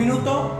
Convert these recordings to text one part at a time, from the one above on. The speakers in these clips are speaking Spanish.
minuto.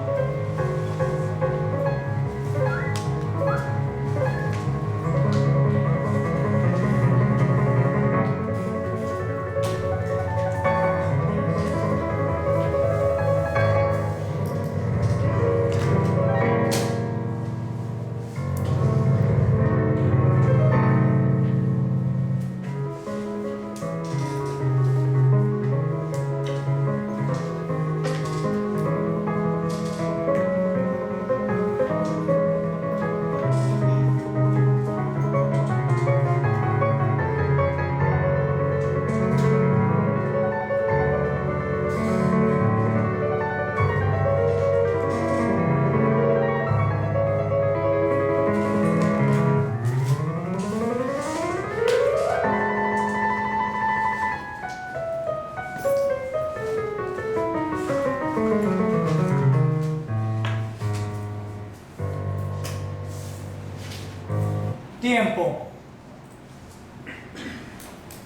Tiempo.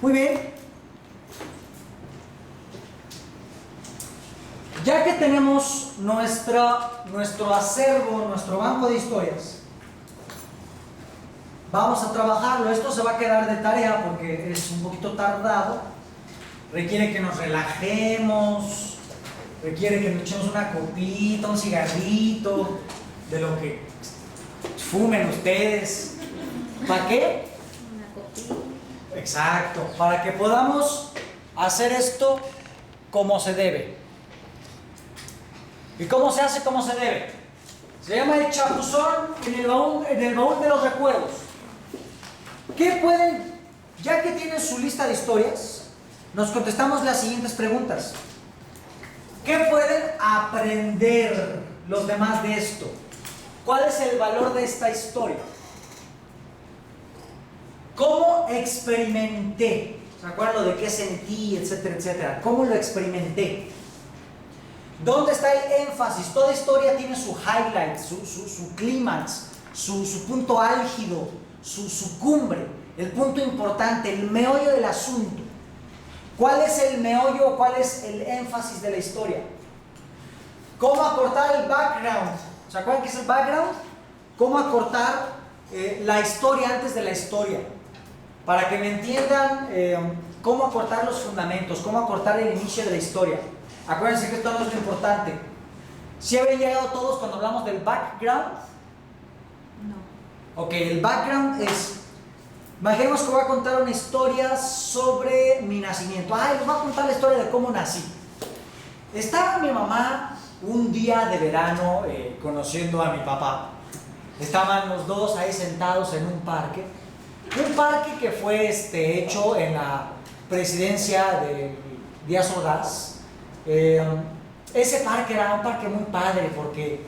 Muy bien. Ya que tenemos nuestro acervo, nuestro banco de historias, vamos a trabajarlo. Esto se va a quedar de tarea porque es un poquito tardado. Requiere que nos relajemos, requiere que nos echemos una copita, un cigarrito, de lo que fumen ustedes. ¿Para qué? Una copita. Exacto, para que podamos hacer esto como se debe. ¿Y cómo se hace como se debe? Se llama el chapuzón en el baúl de los recuerdos. ¿Qué pueden, ya que tienen su lista de historias, nos contestamos las siguientes preguntas? ¿Qué pueden aprender los demás de esto? ¿Cuál es el valor de esta historia? ¿Cómo experimenté? ¿Se acuerdan de qué sentí, etcétera, etcétera? ¿Cómo lo experimenté? ¿Dónde está el énfasis? Toda historia tiene su highlight, su clímax, su punto álgido, su cumbre, el punto importante, el meollo del asunto. ¿Cuál es el meollo o cuál es el énfasis de la historia? ¿Cómo acortar el background? ¿Se acuerdan qué es el background? ¿Cómo acortar la historia antes de la historia? Para que me entiendan cómo acortar los fundamentos, cómo acortar el inicio de la historia. Acuérdense que esto no es lo importante. ¿Sí habían llegado todos cuando hablamos del background? No. Ok, el background es... Imaginemos que voy a contar una historia sobre mi nacimiento. Les voy a contar la historia de cómo nací. Estaba mi mamá un día de verano conociendo a mi papá. Estaban los dos ahí sentados en un parque. Un parque que fue hecho en la presidencia de Díaz Ordaz. Ese parque era un parque muy padre porque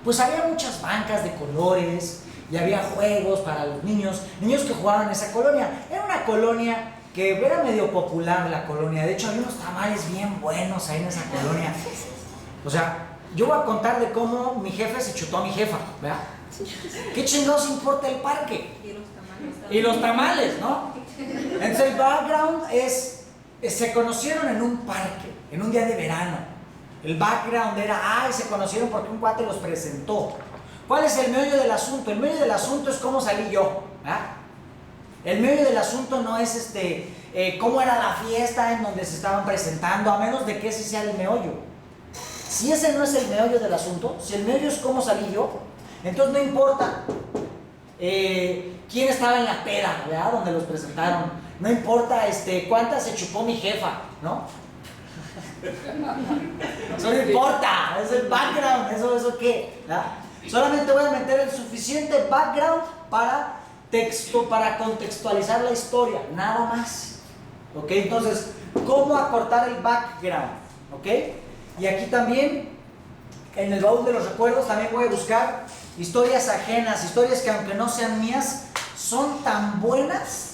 pues había muchas bancas de colores y había juegos para los niños que jugaban en esa colonia. Era una colonia que era medio popular, la colonia. De hecho había unos tamales bien buenos ahí en esa colonia. O sea, yo voy a contar de cómo mi jefe se chutó a mi jefa, ¿verdad? ¿Qué chingados importa el parque? Y los tamales, ¿no? Entonces el background se conocieron en un parque, en un día de verano. El background era, se conocieron porque un cuate los presentó. ¿Cuál es el meollo del asunto? El meollo del asunto es cómo salí yo, ¿verdad? El meollo del asunto no es cómo era la fiesta en donde se estaban presentando, a menos de que ese sea el meollo. Si ese no es el meollo del asunto, si el meollo es cómo salí yo, entonces no importa quién estaba en la peda, ¿verdad? Donde los presentaron. No importa cuántas se chupó mi jefa, ¿no? Eso no importa, es el background, eso qué, ¿verdad? Solamente voy a meter el suficiente background para contextualizar la historia, nada más. ¿Ok? Entonces, ¿cómo acortar el background? ¿Ok? Y aquí también, en el baúl de los recuerdos, también voy a buscar historias ajenas, historias que aunque no sean mías, son tan buenas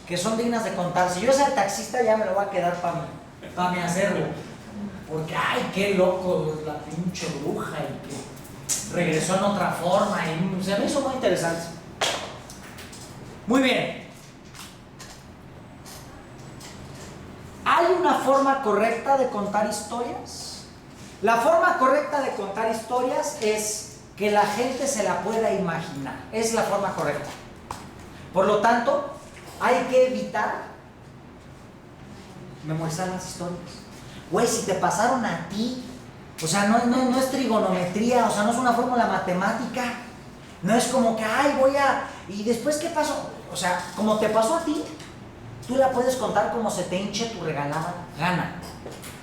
que son dignas de contar. Si yo sea el taxista, ya me lo voy a quedar para mí hacerlo. Porque, qué loco, la pinche bruja, y que regresó en otra forma, y se me hizo muy interesante. Muy bien. ¿Hay una forma correcta de contar historias? La forma correcta de contar historias es que la gente se la pueda imaginar. Es la forma correcta. Por lo tanto, hay que evitar memorizar las historias. Güey, si te pasaron a ti, o sea, no es trigonometría, o sea, no es una fórmula matemática. No es como que, ay, ¿y después qué pasó? O sea, como te pasó a ti, tú la puedes contar como se te hinche tu regalada gana.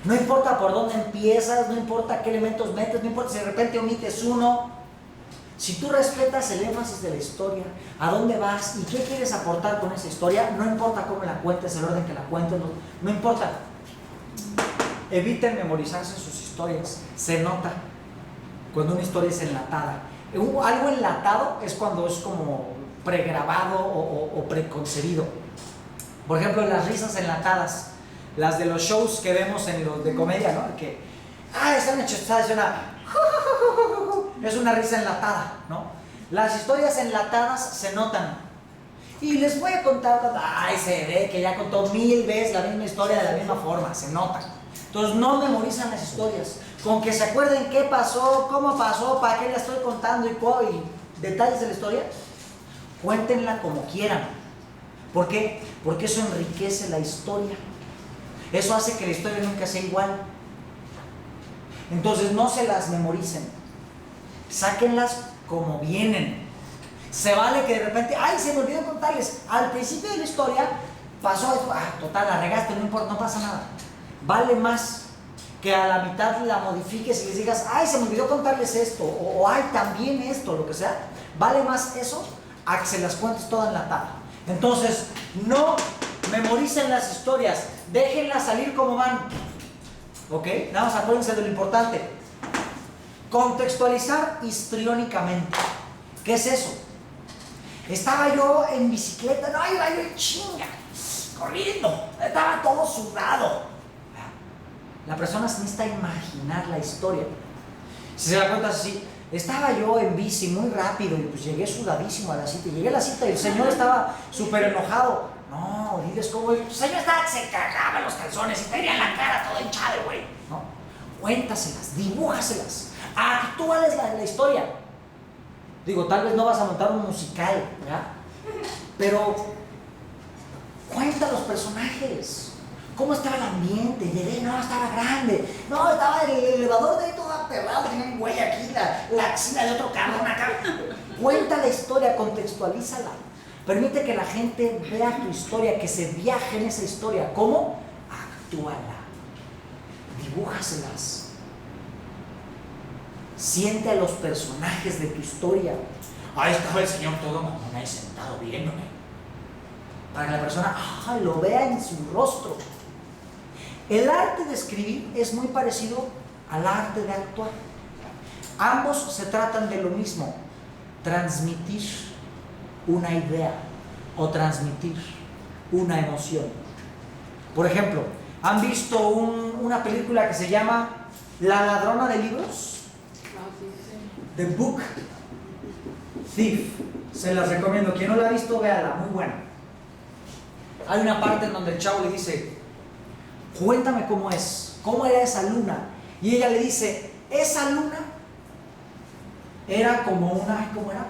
No importa por dónde empiezas, no importa qué elementos metes, no importa si de repente omites uno. Si tú respetas el énfasis de la historia, a dónde vas y qué quieres aportar con esa historia, no importa cómo la cuentes, el orden que la cuentes, no importa. Eviten memorizarse sus historias. Se nota cuando una historia es enlatada. Algo enlatado es cuando es como pregrabado o preconcebido. Por ejemplo, las risas enlatadas, las de los shows que vemos en los de comedia, ¿no? Que, están hechas, es una risa enlatada, ¿no? Las historias enlatadas se notan. Y les voy a contar, se ve que ya contó 1000 veces la misma historia de la misma forma, se nota. Entonces no memorizan las historias. Con que se acuerden qué pasó, cómo pasó, para qué la estoy contando y detalles de la historia, cuéntenla como quieran. ¿Por qué? Porque eso enriquece la historia. Eso hace que la historia nunca sea igual. Entonces no se las memoricen. Sáquenlas como vienen. Se vale que de repente, se me olvidó contarles. Al principio de la historia pasó esto, total, la regaste, no importa, no pasa nada. Vale más que a la mitad la modifiques y les digas, se me olvidó contarles esto, o también esto, lo que sea. Vale más eso a que se las cuentes toda enlatada. Entonces, no memoricen las historias, déjenlas salir como van. ¿Ok? Nada más acuérdense de lo importante. Contextualizar histriónicamente. ¿Qué es eso? Estaba yo en bicicleta, iba yo en chinga, corriendo, estaba todo sudado. La persona se necesita imaginar la historia. Si se da cuenta así, estaba yo en bici muy rápido y pues llegué sudadísimo a la cita. Llegué a la cita y el señor estaba súper enojado. No, diles cómo el señor estaba que se cagaba los calzones y tenía la cara toda hinchada, güey. No, cuéntaselas, dibújaselas, actúales la historia. Digo, tal vez no vas a montar un musical, ¿verdad? Pero cuenta los personajes. ¿Cómo estaba el ambiente? Llegué, estaba grande. Estaba el elevador de ahí todo aterrado. Tenía un güey aquí, la axila de otro carro, una cara. Cuenta la historia, contextualízala. Permite que la gente vea tu historia, que se viaje en esa historia. ¿Cómo? Actúala. Dibújaselas. Siente a los personajes de tu historia. Ahí estaba el señor todo mamón ahí sentado viéndome. Para que la persona lo vea en su rostro. El arte de escribir es muy parecido al arte de actuar. Ambos se tratan de lo mismo. Transmitir una idea o transmitir una emoción. Por ejemplo, ¿han visto una película que se llama La ladrona de libros? The Book Thief. Se las recomiendo. Quien no la ha visto, véala, muy buena. Hay una parte en donde el chavo le dice, cuéntame cómo es, cómo era esa luna. Y ella le dice, esa luna era como una, ¿cómo era?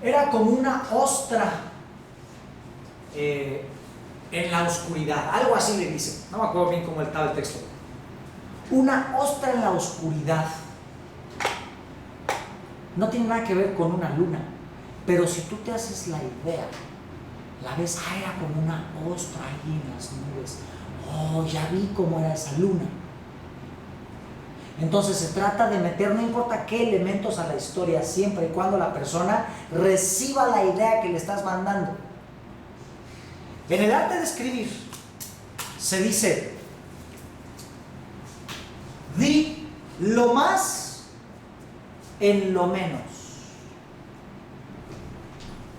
Era como una ostra en la oscuridad. Algo así le dice. No me acuerdo bien cómo estaba el texto. Una ostra en la oscuridad. No tiene nada que ver con una luna, pero si tú te haces la idea, la ves, era como una ostra ahí en las nubes. Ya vi cómo era esa luna. Entonces se trata de meter, no importa qué elementos a la historia, siempre y cuando la persona reciba la idea que le estás mandando. En el arte de escribir se dice, di lo más en lo menos.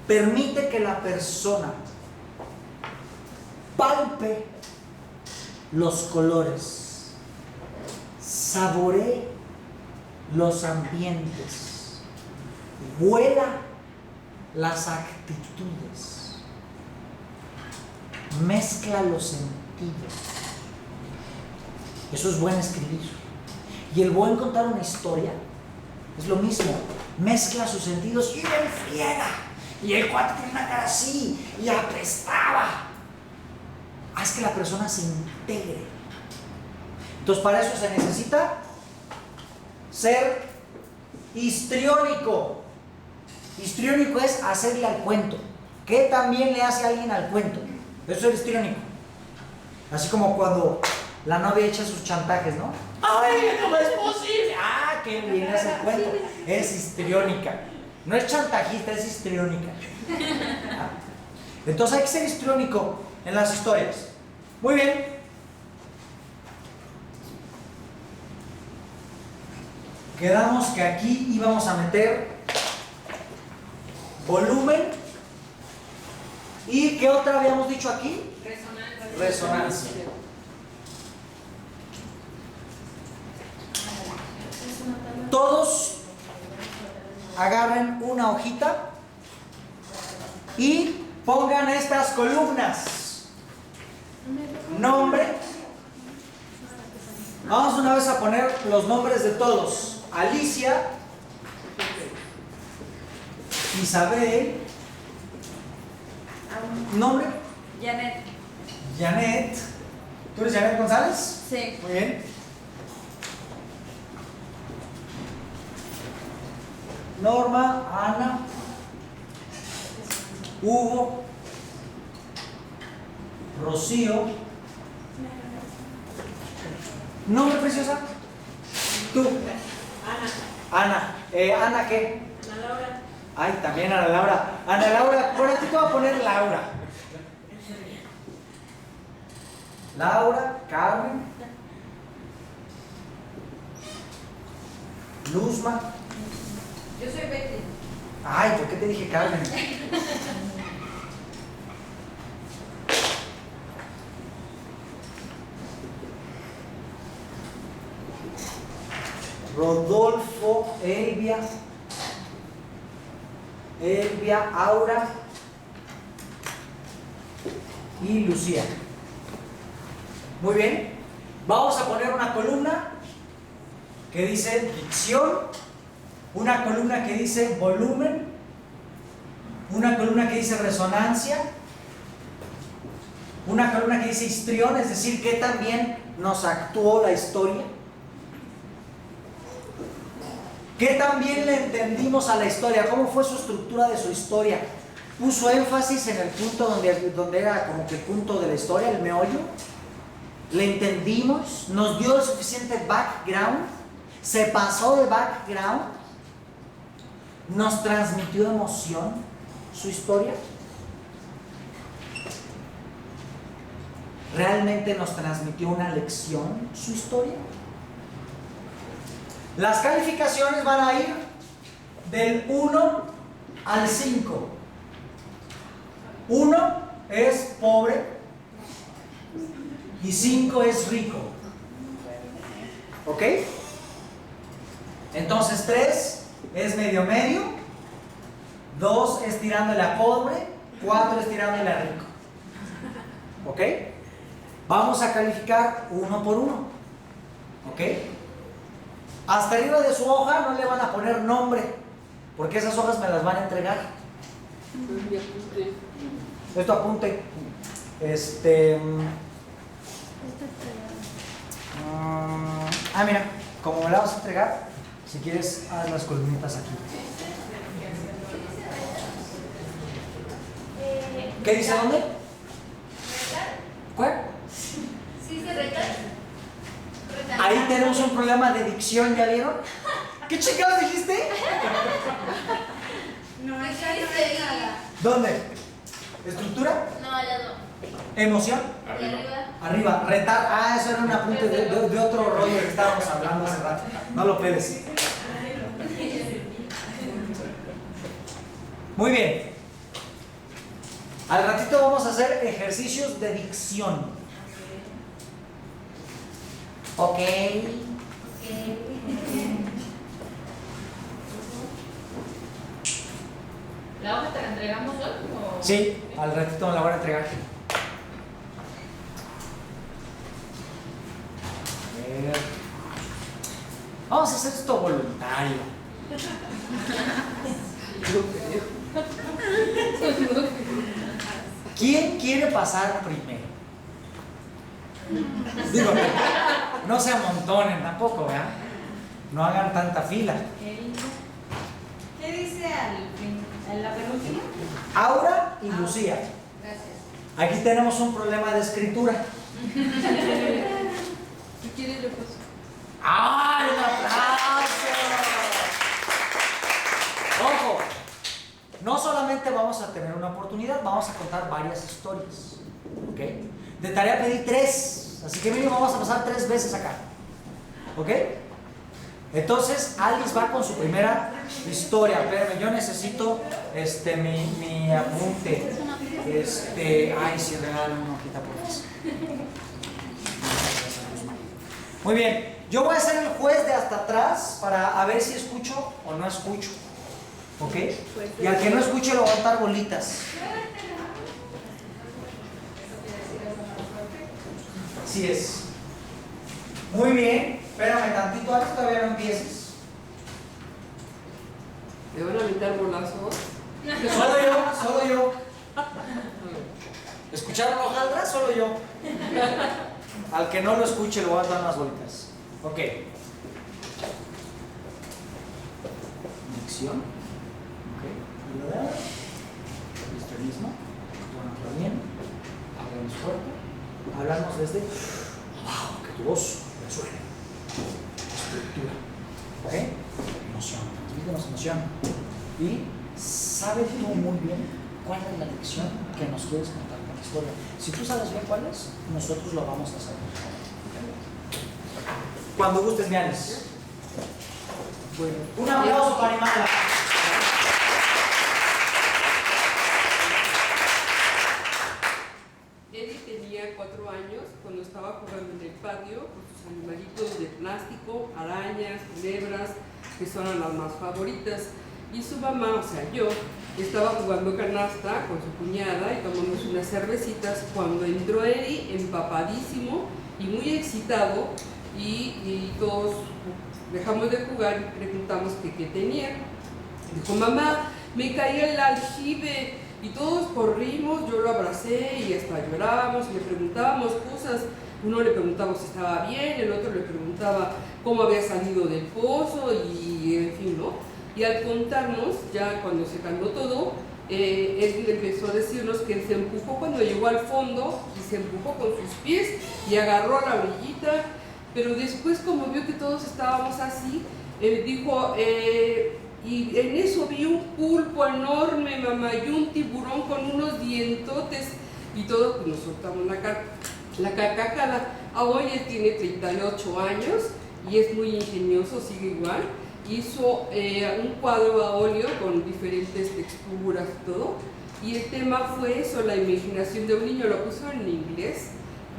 Permite que la persona palpe los colores, saboree los ambientes, huela las actitudes, mezcla los sentidos. Eso es buen escribir. Y el buen contar una historia es lo mismo, mezcla sus sentidos y me friega. Y el cuate tiene una cara así y apestaba. Haz que la persona se integre. Entonces, para eso se necesita ser histriónico. Histriónico es hacerle al cuento. ¿Qué también le hace a alguien al cuento? Eso es histriónico. Así como cuando la novia echa sus chantajes, ¿no? ¡Ay, no es posible! ¡Ah, qué bien es el cuento! Es histriónica. No es chantajista, es histriónica. ¿Ah? Entonces hay que ser histriónico en las historias. Muy bien. Quedamos que aquí íbamos a meter volumen. ¿Y qué otra habíamos dicho aquí? Resonancia. Todos agarren una hojita y pongan estas columnas. Nombre. Vamos una vez a poner los nombres de todos. Alicia, Isabel, nombre. Janet. Janet. ¿Tú eres Janet González? Sí. Muy bien. Norma, Ana, Hugo, Rocío. ¿Nombre, preciosa? Tú. Ana. ¿Ana qué? Ana Laura. Ay, también Ana Laura. Ana Laura, por aquí te voy a poner Laura. Laura, Carmen, Luzma. Yo soy Betty. Ay, ¿por qué te dije Carmen? Rodolfo, Elvia, Aura y Lucía. Muy bien. Vamos a poner una columna que dice dicción, una columna que dice volumen, una columna que dice resonancia, una columna que dice histrión, es decir, que también nos actuó la historia. ¿Qué también le entendimos a la historia? ¿Cómo fue su estructura de su historia? ¿Puso énfasis en el punto donde era como que el punto de la historia, el meollo? ¿Le entendimos? ¿Nos dio el suficiente background? ¿Se pasó de background? ¿Nos transmitió emoción su historia? ¿Realmente nos transmitió una lección su historia? Las calificaciones van a ir del 1 al 5. 1 es pobre y 5 es rico. ¿Ok? Entonces 3 es medio medio, 2 es tirándole a pobre, 4 es tirándole a rico. ¿Ok? Vamos a calificar uno por uno. ¿Ok? Hasta arriba de su hoja no le van a poner nombre, porque esas hojas me las van a entregar. Esto apunte. Mira, como me la vas a entregar, si quieres, haz las columnitas aquí. ¿Qué dice dónde? ¿Cuál? Sí, se retal. Ahí tenemos un problema de dicción, ¿ya vieron? ¿Qué chingados dijiste? No, esa no es nada. ¿Dónde? ¿Estructura? No, allá no. ¿Emoción? ¿Y arriba? Arriba, retar. Eso era un apunte de otro rollo que estábamos hablando hace rato. No lo pedes. Muy bien. Al ratito vamos a hacer ejercicios de dicción. Ok. ¿La hoja te la entregamos hoy? O... Sí, al ratito me la van a entregar. A ver. Vamos a hacer esto voluntario. ¿Quién quiere pasar primero? Digo, no se amontonen tampoco, ¿verdad? No hagan tanta fila. ¿Qué dice en la penúltima? Aura y Lucía. Gracias. Aquí tenemos un problema de escritura. Si quieres yo paso. ¡Ay, un aplauso! Ojo, no solamente vamos a tener una oportunidad, vamos a contar varias historias. ¿Ok? De tarea pedí 3, así que mínimo vamos a pasar 3 veces acá. ¿Ok? Entonces, Alice va con su primera historia. Espérame, yo necesito mi apunte. Ay, si regalo una hojita por favor. Muy bien, yo voy a ser el juez de hasta atrás para ver si escucho o no escucho. ¿Ok? Y al que no escuche le voy a dar bolitas. Así es. Muy bien, espérame tantito, Alex, todavía no empieces. ¿Me van a meter bolazos? Solo yo. ¿Escucharon hojaldra? Solo yo. Al que no lo escuche le voy a dar unas bolitas. Ok. Dicción. Ok. Listo mismo. Tómalo bien. Hablamos fuerte. Hablamos desde abajo, que tu voz resuene. Estructura. ¿Ok? Emoción. Transmítenos emoción. Y sabes tú muy bien cuál es la lección que nos quieres contar con la historia. Si tú sabes bien cuál es, nosotros lo vamos a hacer. Cuando gustes, me hables. Bueno, un aplauso para Imala. Eddie tenía 4 años cuando estaba jugando en el patio con sus animalitos de plástico, arañas, culebras, que son las más favoritas. Y su mamá, o sea yo, estaba jugando canasta con su cuñada y tomamos unas cervecitas cuando entró Eddie empapadísimo y muy excitado y todos dejamos de jugar y preguntamos que qué tenía. Dijo, mamá, me caí el aljibe. Y todos corrimos, yo lo abracé y hasta llorábamos y le preguntábamos cosas. Uno le preguntaba si estaba bien, el otro le preguntaba cómo había salido del pozo y en fin, ¿no? Y al contarnos, ya cuando se calmó todo, él empezó a decirnos que él se empujó cuando llegó al fondo y se empujó con sus pies y agarró la orillita, pero después como vio que todos estábamos así, dijo, y en eso vi un pulpo enorme, mamá, y un tiburón con unos dientotes, y todos pues, nos soltamos la carcajada. Hoy él tiene 38 años y es muy ingenioso, sigue igual. Hizo un cuadro a óleo con diferentes texturas y todo, y el tema fue eso, la imaginación de un niño. Lo puso en inglés,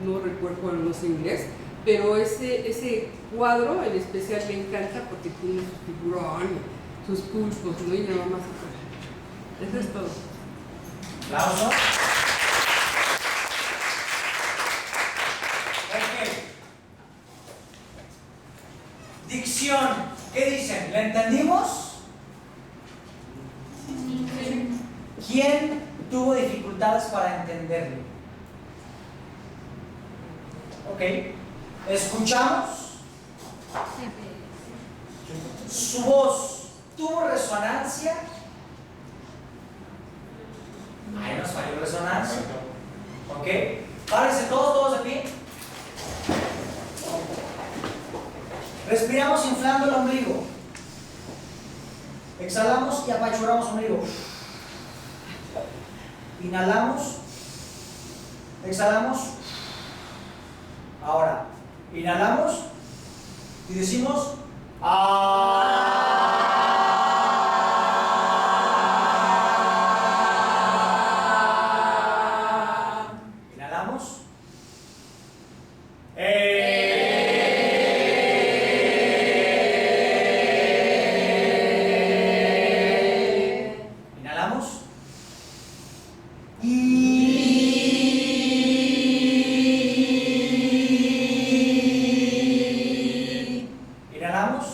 no recuerdo, no sé inglés, pero ese cuadro en especial me encanta porque tiene sus tiburones, sus pulpos, ¿no? Y nada más eso es todo. Aplauso. Ok. Dicción. ¿Qué dicen? ¿La entendimos? ¿Quién tuvo dificultades para entenderlo? Ok. ¿Escuchamos? ¿Su voz tuvo resonancia? Ahí nos falló resonancia. Ok. Párense todos de pie. Respiramos inflando el ombligo. Exhalamos y apachurramos el ombligo. Inhalamos. Exhalamos. Ahora, inhalamos y decimos inhalamos. Inhalamos. Inhalamos.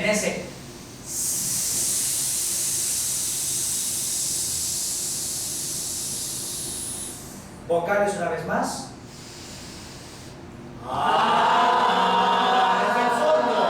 en ese. Vocales una vez más. Desde el fondo.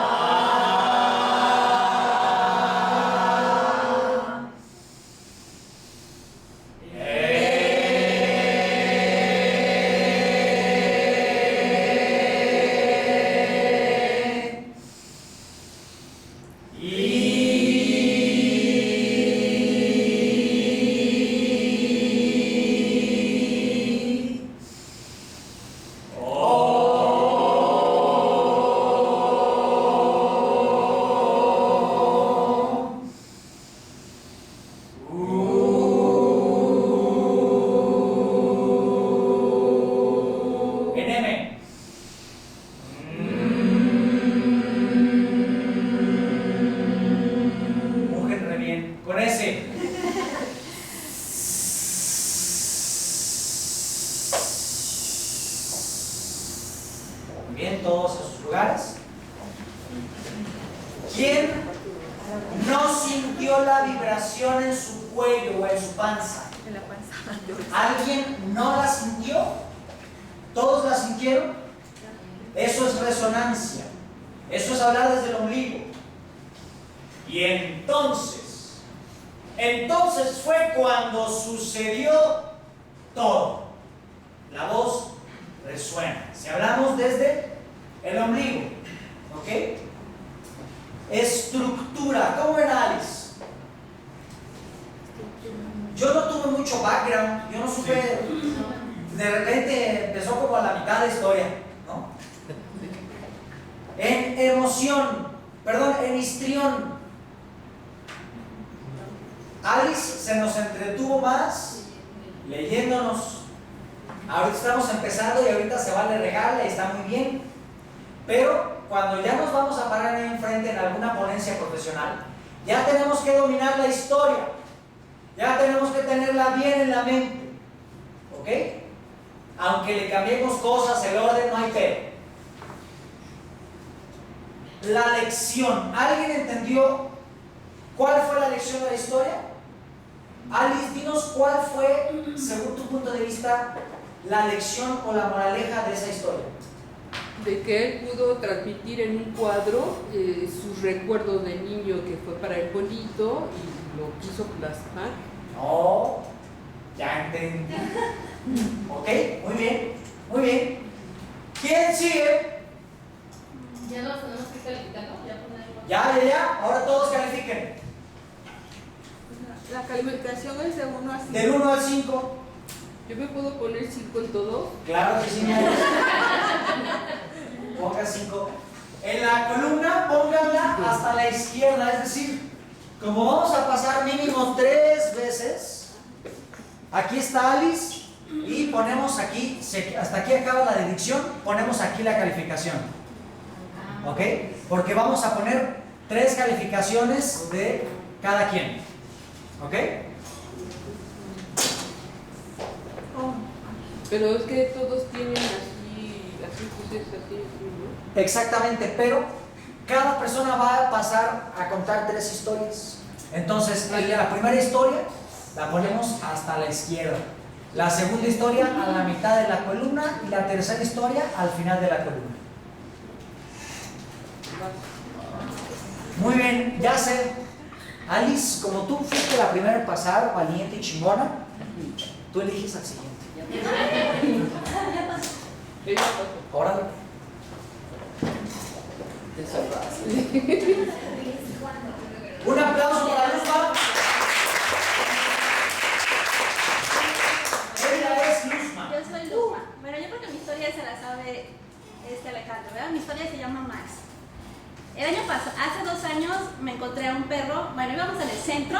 Bien, todos a sus lugares. ¿Quién no sintió la vibración en su cuello o en su panza? En la panza. ¿Alguien no la sintió? ¿Todos la sintieron? Eso es resonancia. Eso es hablar desde el ombligo. Y entonces fue cuando sucedió todo. La voz resuena. Si hablamos desde el ombligo, ¿ok? Estructura. ¿Cómo era Alice? Yo no tuve mucho background. Yo no supe. De repente empezó como a la mitad de la historia, ¿no? En emoción, perdón, en histrión. Alice se nos entretuvo más leyéndonos. Ahorita estamos empezando y ahorita se vale regarle y está muy bien. Pero cuando ya nos vamos a parar ahí enfrente en alguna ponencia profesional, ya tenemos que dominar la historia. Ya tenemos que tenerla bien en la mente. ¿Ok? Aunque le cambiemos cosas, el orden, no hay pero. La lección. ¿Alguien entendió cuál fue la lección de la historia? Alice, dinos cuál fue, según tu punto de vista, la lección o la moraleja de esa historia. De que él pudo transmitir en un cuadro sus recuerdos de niño, que fue para el bonito, y lo quiso plasmar. No, ya entendí. Ok, muy bien, muy bien. ¿Quién sigue? Ya nos tenemos que calificar, ¿no? Ya, ahora todos califiquen. La calificación es de 1 a 5. Del 1 al 5. ¿Yo me puedo poner 5 en todo? Claro que sí, mi Alice. Ponga 5. En la columna, pónganla hasta la izquierda, es decir, como vamos a pasar mínimo 3 veces, aquí está Alice y ponemos aquí, hasta aquí acaba la dedicción, ponemos aquí la calificación. ¿Ok? Porque vamos a poner 3 calificaciones de cada quien. ¿Ok? Pero es que todos tienen así, pues es así, ¿no? Exactamente, pero cada persona va a pasar a contar 3 historias. Entonces, la primera historia la ponemos hasta la izquierda, la segunda historia a la mitad de la columna y la tercera historia al final de la columna. Muy bien, ya sé. Alice, como tú fuiste la primera en pasar, valiente y chingona, tú eliges al siguiente. Ella pasó. Órale. Un aplauso para Luzma. Ella es Luzma. Yo soy Luzma. Bueno, yo creo que mi historia se la sabe Alejandro, ¿verdad? Mi historia se llama Max. El año pasado, hace 2 años, me encontré a un perro. Bueno, íbamos en el centro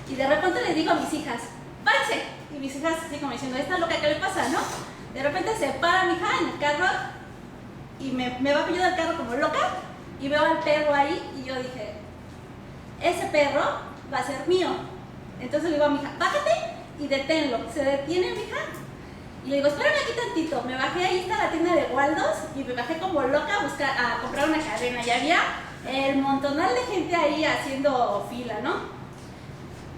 y de repente les digo a mis hijas, ¡párense! Y mis hijas así como diciendo, ¿esta loca qué le pasa, no? De repente se para mi hija en el carro y me va pidiendo el carro como loca y veo al perro ahí y yo dije, ese perro va a ser mío. Entonces le digo a mi hija, bájate y deténlo. Se detiene mi hija y le digo, espérame aquí tantito. Me bajé, ahí está la tienda de Waldos y me bajé como loca a comprar una cadena. Y había el montonal de gente ahí haciendo fila, ¿no?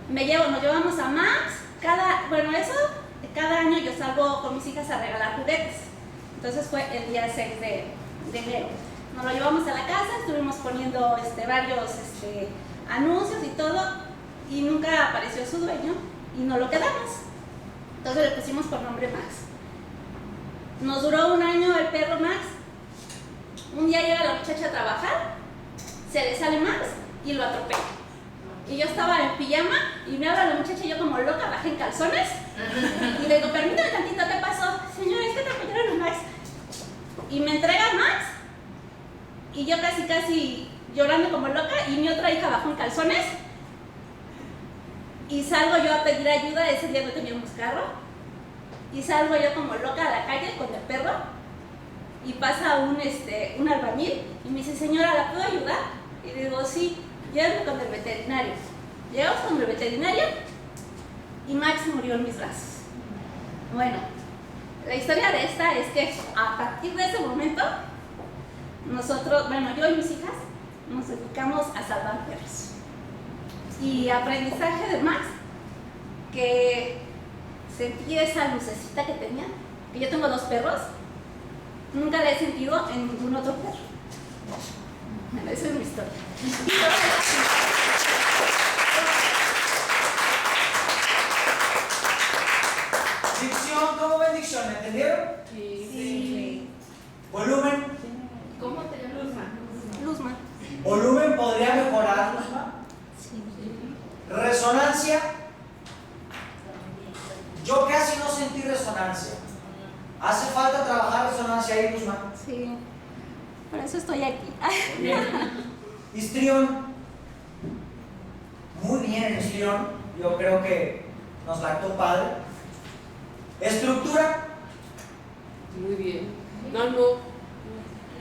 Nos llevamos a Max, cada año yo salgo con mis hijas a regalar juguetes. Entonces fue el día 6 de enero. Nos lo llevamos a la casa, estuvimos poniendo varios anuncios y todo, y nunca apareció su dueño, y nos lo quedamos. Entonces le pusimos por nombre Max. Nos duró un año el perro Max. Un día llega la muchacha a trabajar, se le sale Max y lo atropella. Y yo estaba en pijama y me habla la muchacha y yo como loca bajé en calzones. Y le digo, permítame tantito, ¿qué pasó? Señora, es que atropellaron a Max. Y me entrega a Max y yo casi llorando como loca, y mi otra hija bajó en calzones. Y salgo yo a pedir ayuda, ese día no teníamos carro. Y salgo yo como loca a la calle con el perro. Y pasa un albañil y me dice, señora, ¿la puedo ayudar? Y digo, sí, llévame con el veterinario. Llegamos con el veterinario y Max murió en mis brazos. Bueno, la historia de esta es que a partir de ese momento, yo y mis hijas nos dedicamos a salvar perros. Y aprendizaje de Max, que sentí esa lucecita que tenía, que yo tengo 2 perros, nunca la he sentido en ningún otro perro. Bueno, esa es mi historia. Dicción, ¿cómo ven dicción? ¿Entendieron? Sí. Volumen. ¿Cómo te llamas? Luzma. Volumen podría mejorar, Luzma. Sí. Resonancia. Yo casi no sentí resonancia. ¿Hace falta trabajar resonancia ahí, Luzma? Sí. Por eso estoy aquí. Histrión. Muy bien el histrión. Yo creo que nos lactó padre. Estructura. Muy bien. No,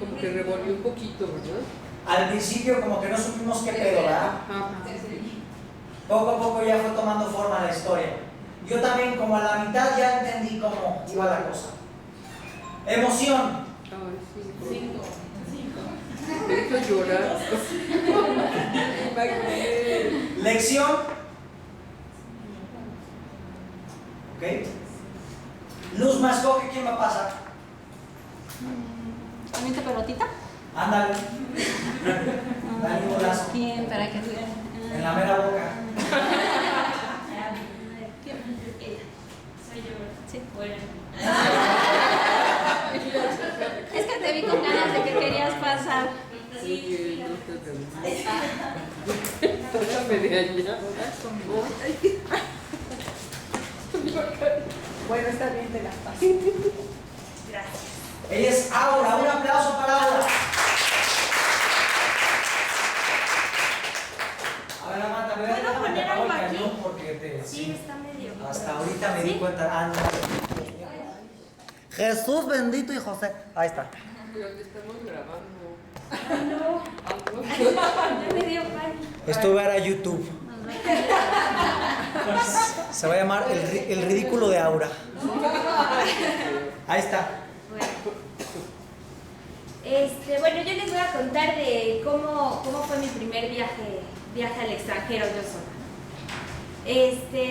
como que revolvió un poquito, ¿verdad? Al principio como que no supimos qué pedo, ¿verdad? Ajá. Poco a poco ya fue tomando forma la historia. Yo también como a la mitad ya entendí cómo iba la cosa. Emoción. Ay, 5. me hizo llorar. Imaginé. Lección. ¿Ok? Luz más coque, ¿quién va a pasar? ¿También te pelotita? Ándale. Dale un golazo. Bien, para que En la mera boca. Soy yo. Sí. Bueno. Es que te vi con ganas de que querías pasar. Sí, tócame de allá. Bueno, está bien, te la paso. Gracias. Ella es Aura. Un aplauso para Aura. A ver, Amanda, me voy a ¿Puedo poner algo el aquí? cañón porque Sí, está medio. hasta ahorita me di ¿Sí? cuenta. Jesús bendito y José. Ahí está. Pero te estamos grabando. No. Ya me dio pánico. Esto va a ir a YouTube. Se va a llamar el ridículo de Aura. Ahí está. Bueno, yo les voy a contar de cómo fue mi primer viaje al extranjero yo sola.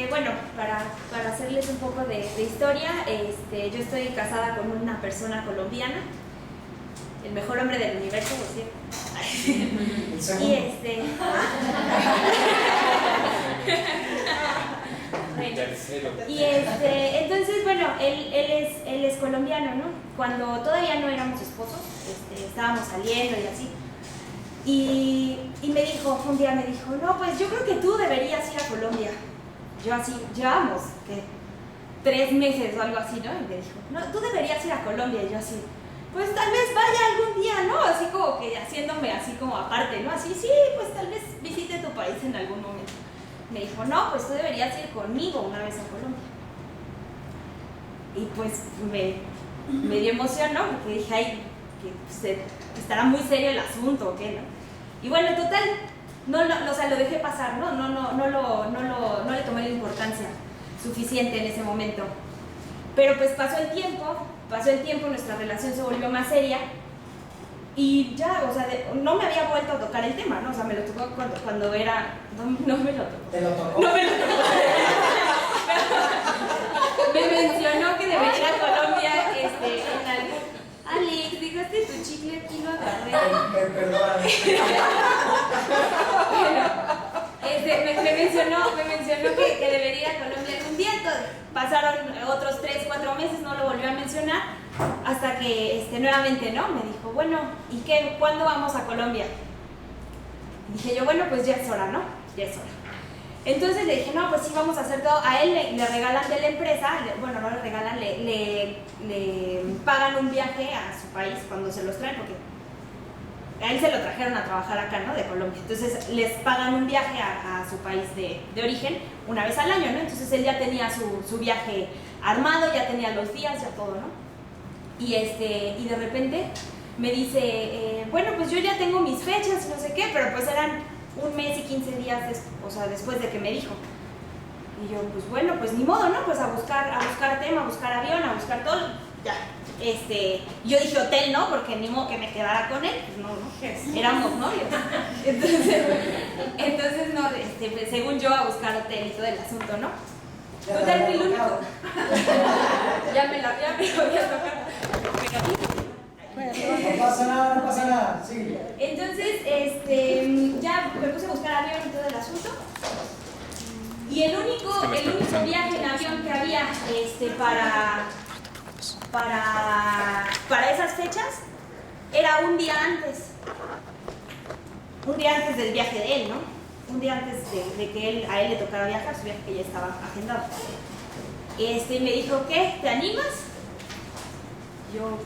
Bueno, para hacerles un poco de historia, yo estoy casada con una persona colombiana, el mejor hombre del universo, por cierto. El segundo. Entonces, bueno, él es colombiano, ¿no? Cuando todavía no éramos esposos, estábamos saliendo y así. Y me dijo, un día me dijo, no, pues yo creo que tú deberías ir a Colombia. Yo así, llevamos, ¿qué? 3 meses o algo así, ¿no? Y me dijo, no, tú deberías ir a Colombia. Y yo así, pues tal vez vaya algún día, ¿no? Así como que haciéndome así como aparte, ¿no? Así, sí, pues tal vez visite tu país en algún momento. Me dijo, no, pues tú deberías ir conmigo una vez a Colombia. Y pues me dio emoción, ¿no? Porque dije, ay, que estará muy serio el asunto, ¿o qué, no? Y bueno, total, o sea, lo dejé pasar, ¿no? No le tomé la importancia suficiente en ese momento. Pero pues pasó el tiempo, nuestra relación se volvió más seria Y ya, o sea, no me había vuelto a tocar el tema, ¿no? O sea, me lo tocó cuando era... No me lo tocó. ¿Te lo tocó? No me lo tocó. Me mencionó que debería ir a Colombia en algún... Alex, dejaste tu chicle aquí, lo agarré. Perdóname. Bueno, me mencionó que debería ir a Colombia algún día. Entonces, pasaron otros 3, 4 meses, no lo volvió a mencionar, hasta que nuevamente, ¿no? Me dijo, bueno, ¿y qué? ¿Cuándo vamos a Colombia? Y dije yo, bueno, pues ya es hora, ¿no? Ya es hora. Entonces le dije, no, pues sí, vamos a hacer todo. A él le regalan de la empresa, bueno, no le regalan, le pagan un viaje a su país cuando se los traen, porque a él se lo trajeron a trabajar acá, ¿no? De Colombia. Entonces les pagan un viaje a su país de origen una vez al año, ¿no? Entonces él ya tenía su viaje armado, ya tenía los días, ya todo, ¿no? Y de repente me dice, bueno, pues yo ya tengo mis fechas, no sé qué, pero pues eran 1 mes y 15 días después de que me dijo. Y yo, pues bueno, pues ni modo, ¿no? Pues a buscar tema, a buscar avión, a buscar todo, ya. Yo dije hotel, ¿no? Porque ni modo que me quedara con él, pues no, éramos novios. Entonces no, pues, según yo, a buscar hotel y todo el asunto, ¿no? Total, que lo único... ya me lo voy a tocar. No pasa nada, no pasa nada, sí. Entonces, ya me puse a buscar avión y todo el asunto. Y el único viaje en avión que había para esas fechas era un día antes. Un día antes del viaje de él, ¿no? Un día antes de que a él le tocara viajar, su viaje que ya estaba agendado. Me dijo, ¿qué? ¿Te animas? Yo...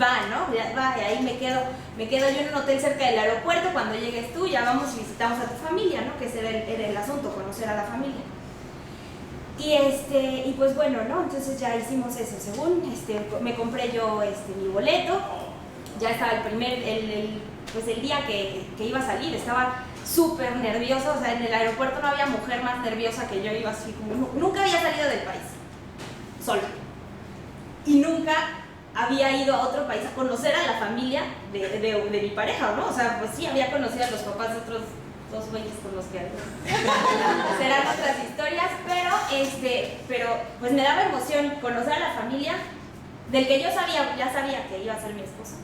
va, ¿no? Va, y ahí me quedo yo en un hotel cerca del aeropuerto. Cuando llegues tú, ya vamos y visitamos a tu familia, ¿no? Que ese era el asunto, conocer a la familia. Y pues bueno, ¿no? Entonces ya hicimos eso. Según, me compré yo mi boleto. Ya estaba el día que iba a salir, estaba súper nerviosa. O sea, en el aeropuerto no había mujer más nerviosa que yo. Iba así como, nunca había salido del país, sola. Y nunca había ido a otro país a conocer a la familia de mi pareja, ¿no? O sea, pues sí, había conocido a los papás de otros 2 güeyes con los que serán otras historias, pero pues me daba emoción conocer a la familia del que ya sabía que iba a ser mi esposo.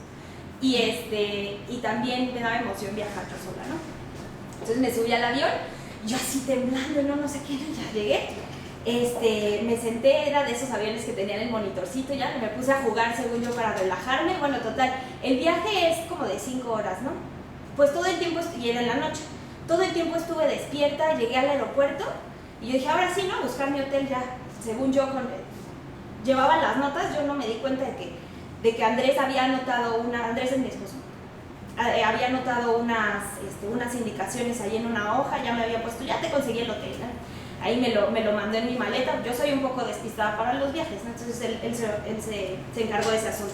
Y también me daba emoción viajar yo sola, ¿no? Entonces me subí al avión, yo así temblando, no sé qué, ya llegué. Me senté, era de esos aviones que tenían el monitorcito, ya me puse a jugar según yo para relajarme. Bueno, total, el viaje es como de 5 horas, ¿no? Pues todo el tiempo, y era en la noche, todo el tiempo estuve despierta, llegué al aeropuerto y yo dije, ahora sí, ¿no? Buscar mi hotel ya, según yo, llevaba las notas. Yo no me di cuenta de que Andrés había anotado Andrés es mi esposo, había anotado unas indicaciones ahí en una hoja, ya me había puesto, ya te conseguí el hotel, ¿no? Ahí me lo mandó en mi maleta. Yo soy un poco despistada para los viajes, ¿no? Entonces él se encargó de ese asunto.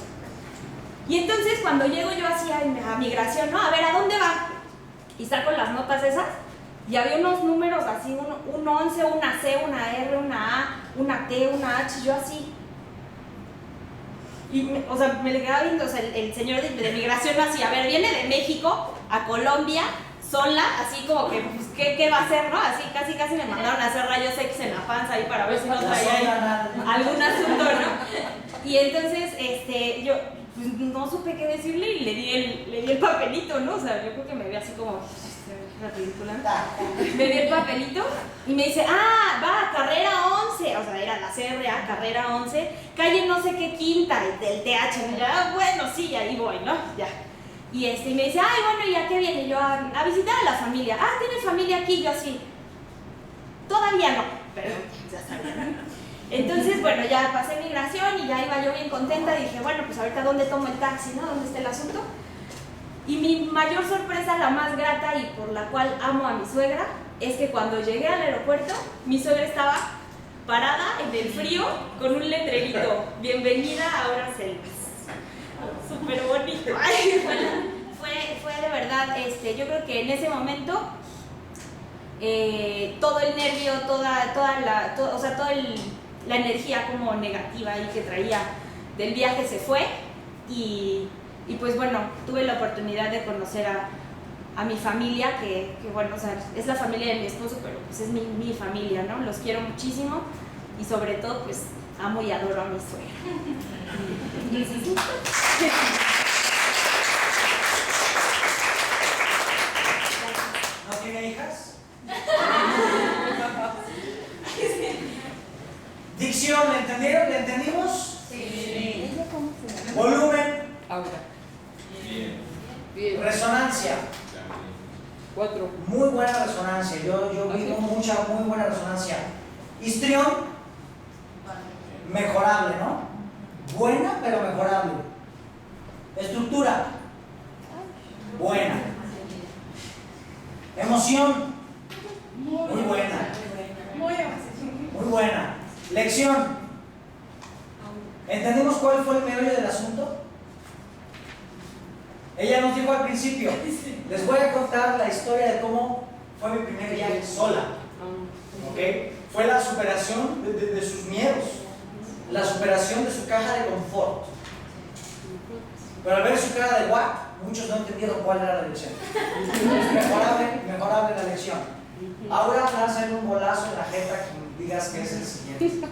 Y entonces cuando llego yo así a migración, ¿no? A ver, ¿a dónde va? Y saco las notas esas y había unos números así, un 11, una C, una R, una A, una T, una H, yo así. Y me le quedaba viendo, o sea, el señor de migración así, a ver, viene de México a Colombia sola, así como que, pues, ¿qué va a hacer, no? Así casi me mandaron a hacer rayos X en la panza ahí para ver si no traía ahí algún asunto, ¿no? Y entonces, yo pues, no supe qué decirle y le di el papelito, ¿no? O sea, yo creo que me vi así como, la película. Me di el papelito y me dice, va, carrera 11, o sea, era la CRA, carrera 11, calle no sé qué quinta, del TH, ¿no? Ya, bueno, sí, ahí voy, ¿no? Ya. Y me dice, bueno, ¿y a qué viene? Yo, a visitar a la familia. ¿Tienes familia aquí? Yo así, todavía no, pero ya sabía, ¿no? Entonces, bueno, ya pasé migración y ya iba yo bien contenta. Dije, bueno, pues ahorita ¿dónde tomo el taxi, no? ¿Dónde está el asunto? Y mi mayor sorpresa, la más grata y por la cual amo a mi suegra, es que cuando llegué al aeropuerto, mi suegra estaba parada en el frío con un letrerito, bienvenida a Horas-Selvas. Súper bonito. Fue de verdad, yo creo que en ese momento todo el nervio, toda la energía como negativa ahí que traía del viaje se fue y Y pues bueno, tuve la oportunidad de conocer a mi familia, que bueno, o sea, es la familia de mi esposo, pero pues es mi familia, ¿no? Los quiero muchísimo y sobre todo pues amo y adoro a mi suegra. ¿No tiene hijas? Dicción, ¿le entendieron? ¿Le entendimos? Sí. Volumen, Aura. Bien. Bien. resonancia. 4. Muy buena resonancia. Yo vi muy buena resonancia. Histrión, mejorable, ¿no? Buena, pero mejorable. Estructura, buena. Emoción, muy buena. Muy emocionante. Muy buena. Lección. ¿Entendimos cuál fue el meollo del asunto? Ella nos dijo al principio, les voy a contar la historia de cómo fue mi primer viaje sola. ¿Ok? Fue la superación de sus miedos, la superación de su caja de confort. Pero al ver su cara de guac, muchos no entendieron cuál era la lección. Mejorable la lección. Ahora lánzale un bolazo en la jeta que digas que es el siguiente.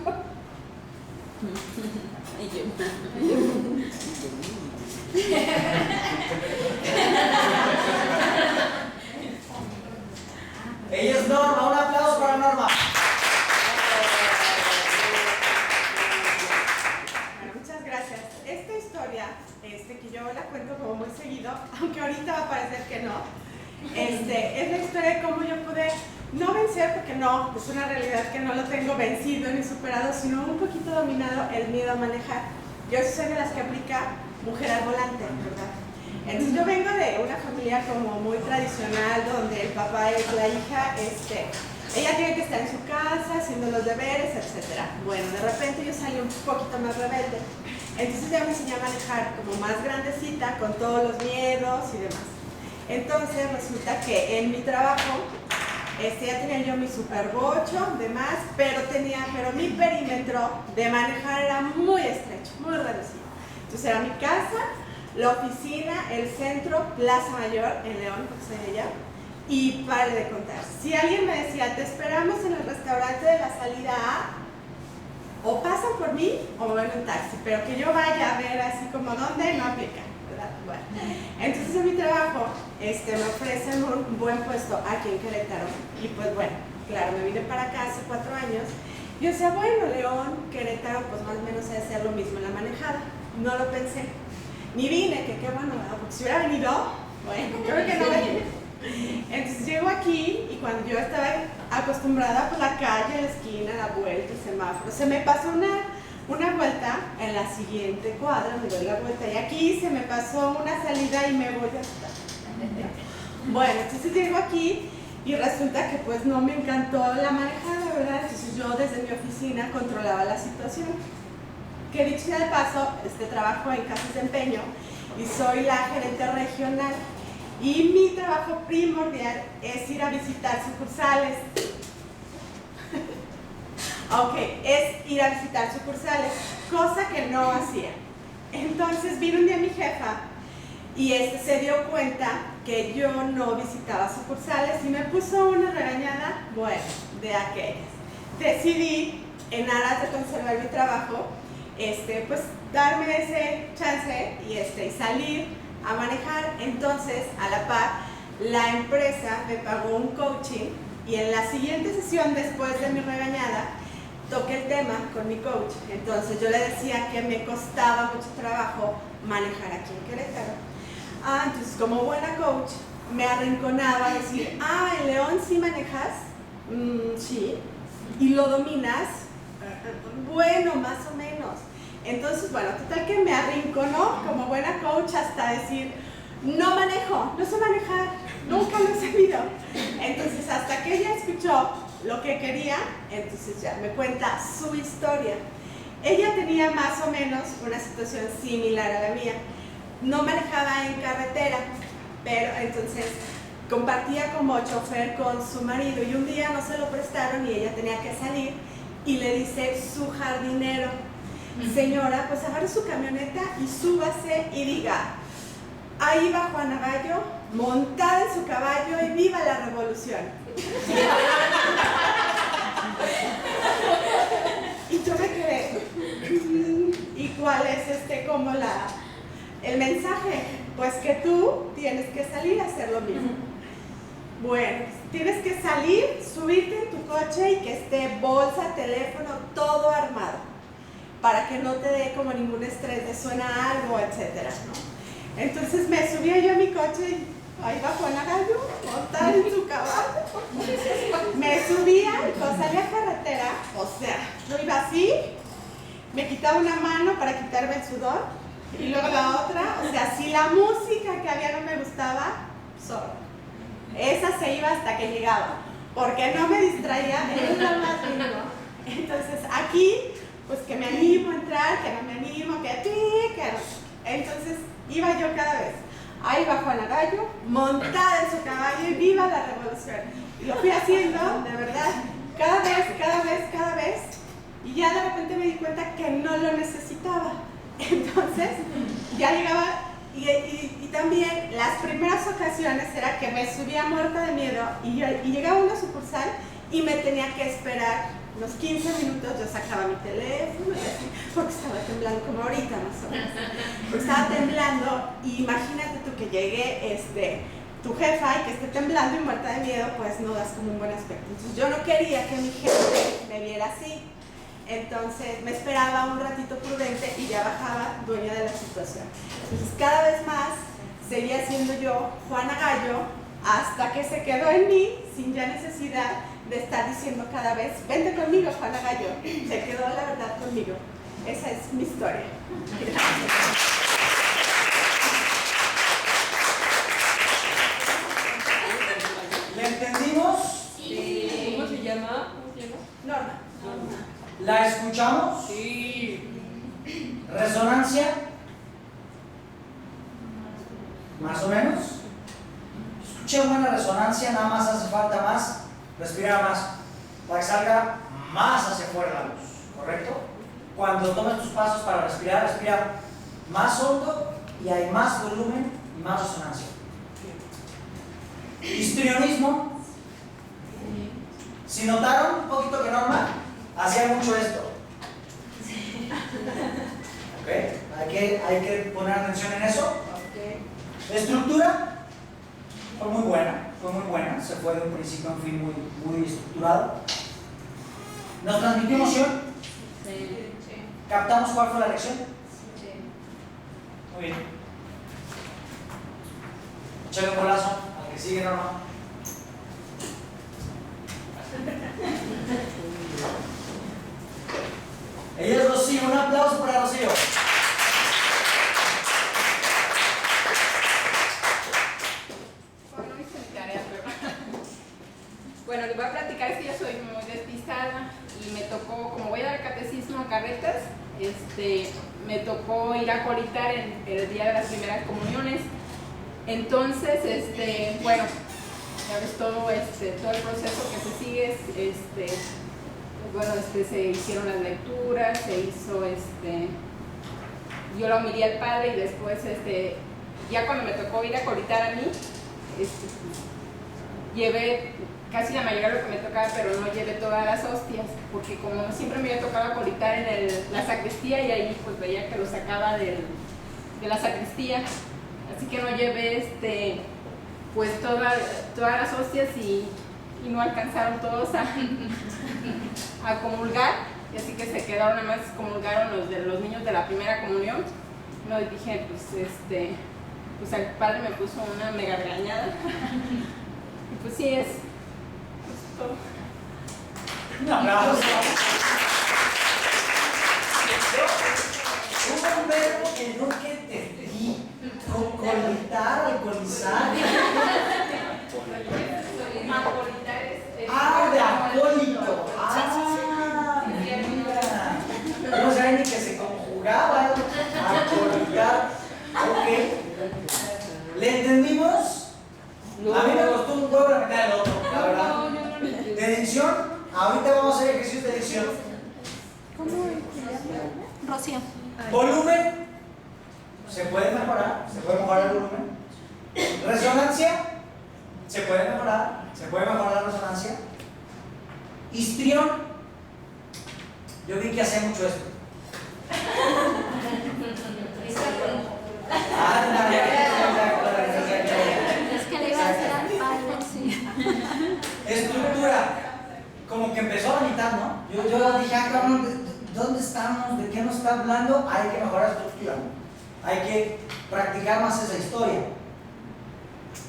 Ella es Norma, un aplauso para Norma. Bueno, muchas gracias. Esta historia, que yo la cuento como muy seguido, aunque ahorita va a parecer que no, es la historia de cómo yo pude no vencer, porque no, es una realidad que no lo tengo vencido ni superado, sino un poquito dominado el miedo a manejar. Yo soy de las que aplica mujer al volante, ¿verdad? Entonces yo vengo de una familia como muy tradicional, donde el papá es la hija, ella tiene que estar en su casa, haciendo los deberes, etc. Bueno, de repente yo salí un poquito más rebelde. Entonces ya me enseñé a manejar como más grandecita, con todos los miedos y demás. Entonces resulta que en mi trabajo, ya tenía yo mi superbocho, demás, pero mi perímetro de manejar era muy estrecho, muy reducido. Entonces era mi casa, la oficina, el centro, Plaza Mayor, en León, porque soy de allá, y pare de contar. Si alguien me decía, te esperamos en el restaurante de la salida A, o pasan por mí o me van en un taxi, pero que yo vaya a ver así como dónde, no aplica, ¿verdad? Bueno, entonces en mi trabajo me ofrecen un buen puesto aquí en Querétaro, y pues bueno, claro, me vine para acá hace 4 años. Yo decía, bueno, León, Querétaro, pues más o menos debe ser lo mismo en la manejada. No lo pensé. Ni vine, que qué bueno, ¿verdad? Porque si hubiera venido, bueno, creo que no vine. Entonces llego aquí y cuando yo estaba acostumbrada por la calle, la esquina, la vuelta, el semáforo, se me pasó una vuelta en la siguiente cuadra, me doy la vuelta y aquí se me pasó una salida y me voy a estar. Bueno, entonces llego aquí y resulta que pues no me encantó la manejada, ¿verdad? Entonces yo desde mi oficina controlaba la situación. Que dicho sea de paso, trabajo en casas de empeño y soy la gerente regional. Y mi trabajo primordial es ir a visitar sucursales. Ok, es ir a visitar sucursales, cosa que no hacía. Entonces vino un día mi jefa y se dio cuenta que yo no visitaba sucursales y me puso una regañada, bueno, de aquellas. Decidí, en aras de conservar mi trabajo, pues darme ese chance y salir a manejar. Entonces, a la par, la empresa me pagó un coaching y en la siguiente sesión, después de mi regañada, toqué el tema con mi coach. Entonces yo le decía que me costaba mucho trabajo manejar aquí en Querétaro. Entonces como buena coach me arrinconaba a decir, en León sí manejas, sí, y lo dominas, bueno, más o menos. Entonces, bueno, total que me arrinconó como buena coach hasta decir, no manejo, no sé manejar, nunca lo he sabido. Entonces, hasta que ella escuchó lo que quería, entonces ya me cuenta su historia. Ella tenía más o menos una situación similar a la mía. No manejaba en carretera, pero entonces compartía como chofer con su marido y un día no se lo prestaron y ella tenía que salir y le dice su jardinero, señora, pues agarre su camioneta y súbase y diga, ahí va Juana Gallo, montada en su caballo y viva la revolución. Y yo me quedé, ¿y cuál es como el mensaje? Pues que tú tienes que salir a hacer lo mismo. Bueno, tienes que salir, subirte en tu coche y que esté bolsa, teléfono, todo armado, para que no te dé como ningún estrés de suena algo, etcétera, ¿no? Entonces me subía yo a mi coche y ahí va Juana Gallo, montada en su caballo. Me subía y cuando salía a carretera, o sea, yo iba así, me quitaba una mano para quitarme el sudor y luego la otra, o sea, si la música que había no me gustaba, solo. Esa se iba hasta que llegaba, porque no me distraía, es lo más lindo. Entonces aquí, pues que me animo a entrar, que no me animo, que no. Entonces iba yo cada vez. Ahí va Juana Gallo, montada en su caballo y viva la revolución. Y lo fui haciendo, de verdad, cada vez, y ya de repente me di cuenta que no lo necesitaba. Entonces, ya llegaba, y también las primeras ocasiones era que me subía muerta de miedo y llegaba a una sucursal y me tenía que esperar unos 15 minutos. Yo sacaba mi teléfono y así, porque estaba temblando, como ahorita más o menos. Porque estaba temblando, y imagínate tú que llegue tu jefa y que esté temblando y muerta de miedo, pues no das como un buen aspecto. Entonces yo no quería que mi jefe me viera así. Entonces me esperaba un ratito prudente y ya bajaba dueña de la situación. Entonces cada vez más seguía siendo yo Juana Gallo hasta que se quedó en mí sin ya necesidad de estar diciendo cada vez, vente conmigo Juana Gallo. Se quedó la verdad conmigo. Esa es mi historia. ¿Le entendimos? Sí. ¿Cómo se llama? Norma. ¿La escuchamos? Sí. ¿Resonancia? ¿Más o menos? Escuché buena resonancia, nada más hace falta más, respirar más, para que salga más hacia afuera la luz, ¿correcto? Cuando tomes tus pasos para respirar, respira más hondo y hay más volumen y más resonancia. Histrionismo. Si notaron un poquito que Norma hacía mucho esto. ¿Ok? Hay que poner atención en eso. Estructura fue muy buena, se fue de un principio a un fin muy estructurado. ¿Nos transmitió emoción? Sí. ¿Captamos cuál fue la lección? Sí. Muy bien. Échale un golazo al que sigue, Norma. Ella es Rocío, un aplauso para Rocío. Bueno, no hice mi tarea, pero... Bueno, les voy a platicar, es que yo soy muy despistada y me tocó, como voy a dar catecismo a carretas, me tocó ir a coritar en el día de las primeras comuniones. Entonces, bueno, ya ves todo el proceso que se sigue, bueno, se hicieron las lecturas, se hizo, yo la homilía al padre y después, ya cuando me tocó ir a coritar a mí, llevé casi la mayoría de lo que me tocaba, pero no llevé todas las hostias, porque como siempre me había tocado coritar en la sacristía y ahí pues veía que lo sacaba de la sacristía, así que no llevé pues todas las hostias y no alcanzaron todos a comulgar, y así que se quedaron, nada más comulgaron los niños de la primera comunión. No, y dije, pues el padre me puso una mega regañada. Y pues sí, es todo. Un aplauso. Un verbo que no que te di. Colitar, alcoholizar. Acolitar es... Ah, de acólito. Ah, mira. No sabía ni que se conjugaba. Acolitar. Ok. ¿Le entendimos? No. A mí me costó un huevo la mitad del otro, la verdad. No, yo no lo entendí. De dicción, ahorita vamos a hacer ejercicios de dicción. ¿Cómo? Rocío. Volumen. se puede mejorar el volumen. Resonancia, se puede mejorar la resonancia. Histrión, yo vi que hacía mucho esto. Es que le iba a hacer al padre, sí. Estructura, como que empezó a la mitad, ¿no? Yo dije, cabrón, ¿dónde estamos? ¿De qué nos está hablando? Hay que mejorar la estructura, ¿no? Hay que practicar más esa historia.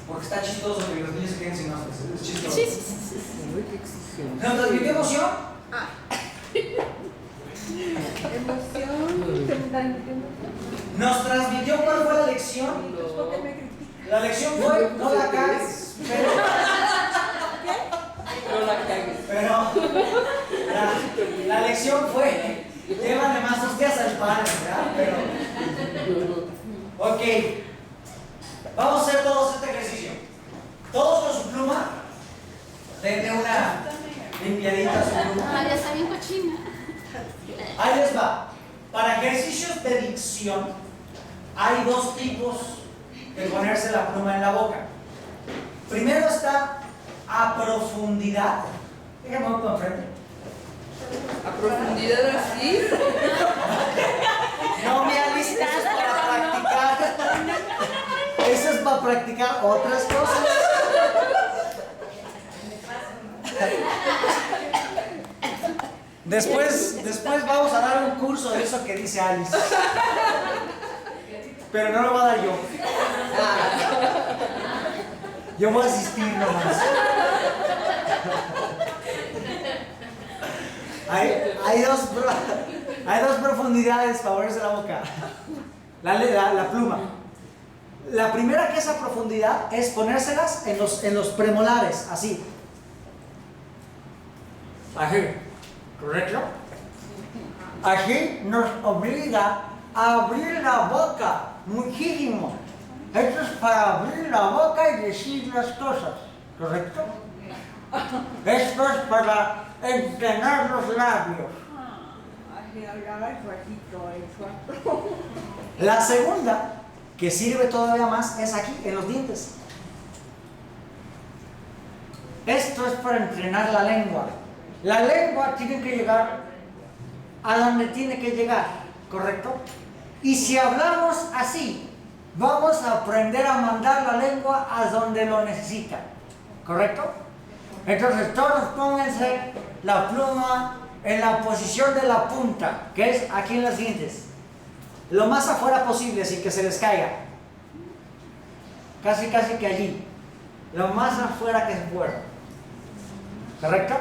Porque está chistoso que los niños se queden sin ojos. Es chistoso. Sí, sí, sí, sí. Uy, qué exigencia. ¿Nos transmitió emoción? ¿Nos transmitió cuál fue la lección? La lección fue, no la cagues, pero... No la cagues. Pero la lección fue, llévale más hostias al padre, ¿verdad? Pero, ok, vamos a hacer todos este ejercicio. Todos con su pluma, denle una limpiadita a su pluma. Ah, ya está bien cochina. Ahí les va. Para ejercicios de dicción, hay dos tipos de ponerse la pluma en la boca. Primero está a profundidad. Déjame un poco enfrente. A profundidad así. No me alistes, eso es para practicar. Eso es para practicar otras cosas. Después vamos a dar un curso de eso que dice Alice. Pero no lo voy a dar yo. Yo voy a asistir nomás. Hay dos profundidades para ponerse la boca. La pluma. La primera, que es a profundidad, es ponérselas en los premolares, así. Así, ¿correcto? Así nos obliga a abrir la boca muchísimo. Esto es para abrir la boca y decir las cosas, ¿correcto? Esto es para entrenar los labios. La segunda, que sirve todavía más, es aquí, en los dientes. Esto es para entrenar la lengua. La lengua tiene que llegar a donde tiene que llegar, ¿correcto? Y si hablamos así, vamos a aprender a mandar la lengua a donde lo necesita, ¿correcto? Entonces todos pónganse la pluma en la posición de la punta, que es aquí en los dientes. Lo más afuera posible, sin que se les caiga. Casi que allí. Lo más afuera que se pueda. ¿Correcto?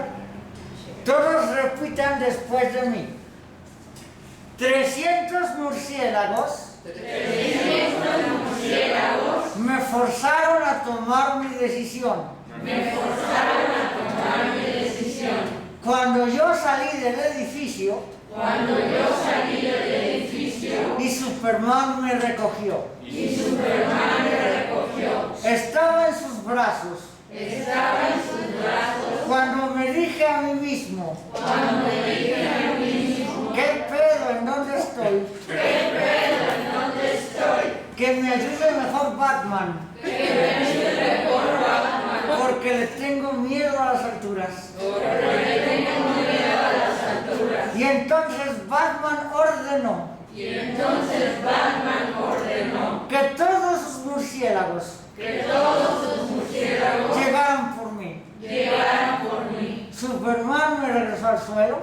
Todos repitan después de mí. 300 murciélagos me forzaron a tomar mi decisión. Cuando yo salí del edificio, y Superman me recogió. Estaba en sus brazos. Cuando me dije a mí mismo, ¿qué pedo? ¿En dónde estoy? Que me ayude mejor Batman. Porque le tengo miedo a las alturas. Y entonces Batman ordenó que todos sus murciélagos llegaran por mí. Superman me regresó al suelo.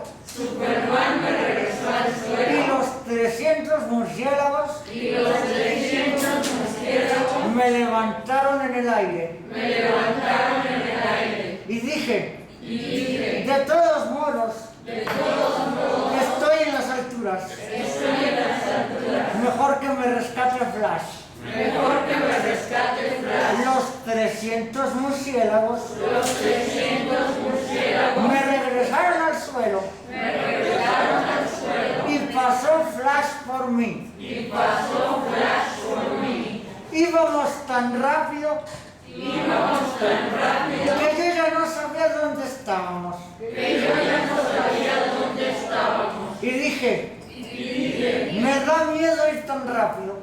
Y los 300 murciélagos me levantaron en el aire. Y dije, de todos modos, estoy en las alturas. Mejor que me rescate Flash. Los 300 murciélagos me regresaron al suelo. Y pasó Flash por mí. Íbamos tan rápido que yo ya no sabía dónde estábamos. Y dije, me da miedo ir tan rápido.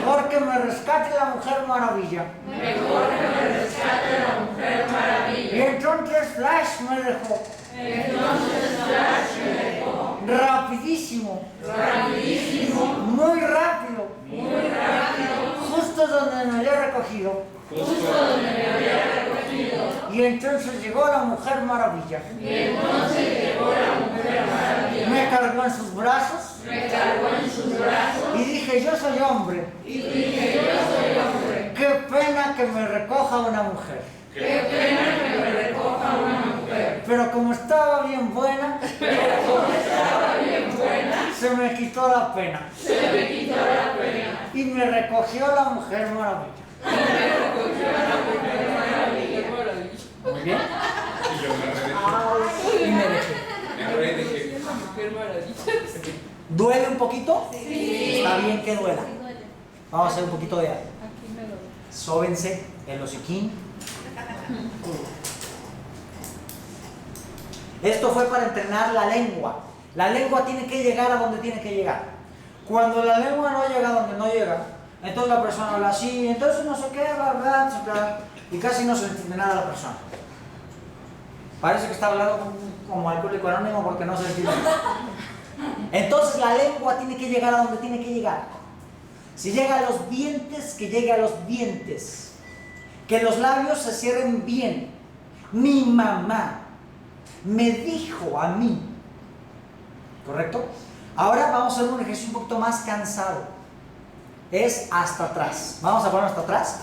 Mejor que me rescate la Mujer Maravilla. Mejor que me rescate la Mujer Maravilla. Y entonces Flash me dejó. Entonces Flash me dejó. Rapidísimo. Rapidísimo. Muy rápido. Muy rápido. Justo donde me había recogido. Justo donde me había recogido. Y entonces llegó la Mujer Maravilla. Y entonces llegó la Mujer Maravilla. Me cargó en sus brazos. Me cargó en sus brazos. Y dije, yo soy hombre. Y dije, yo soy hombre. Qué pena que me recoja una mujer. Qué pena que me recoja una mujer. Pero como estaba bien buena, se me quitó la pena. Se me quitó la pena. Y me recogió la Mujer Maravilla. Qué maravilla. Muy bien. Y yo me Y me dejé. redejé. Mujer maravilla. ¿Duele un poquito? Sí. Está bien que duela. Sí, duele. Vamos a hacer un poquito de... Aquí me lo Sóbense el hociquín. Esto fue para entrenar la lengua. La lengua tiene que llegar a donde tiene que llegar. Cuando la lengua no llega a donde no llega, entonces la persona habla así, entonces no sé qué, bla, bla, bla, y casi no se entiende nada a la persona. Parece que está hablando como alcohólico anónimo porque no se entiende. Entonces la lengua tiene que llegar a donde tiene que llegar. Si llega a los dientes, que llegue a los dientes. Que los labios se cierren bien. Mi mamá me dijo a mí. ¿Correcto? Ahora vamos a hacer un ejercicio un poquito más cansado. Es hasta atrás. Vamos a poner hasta atrás.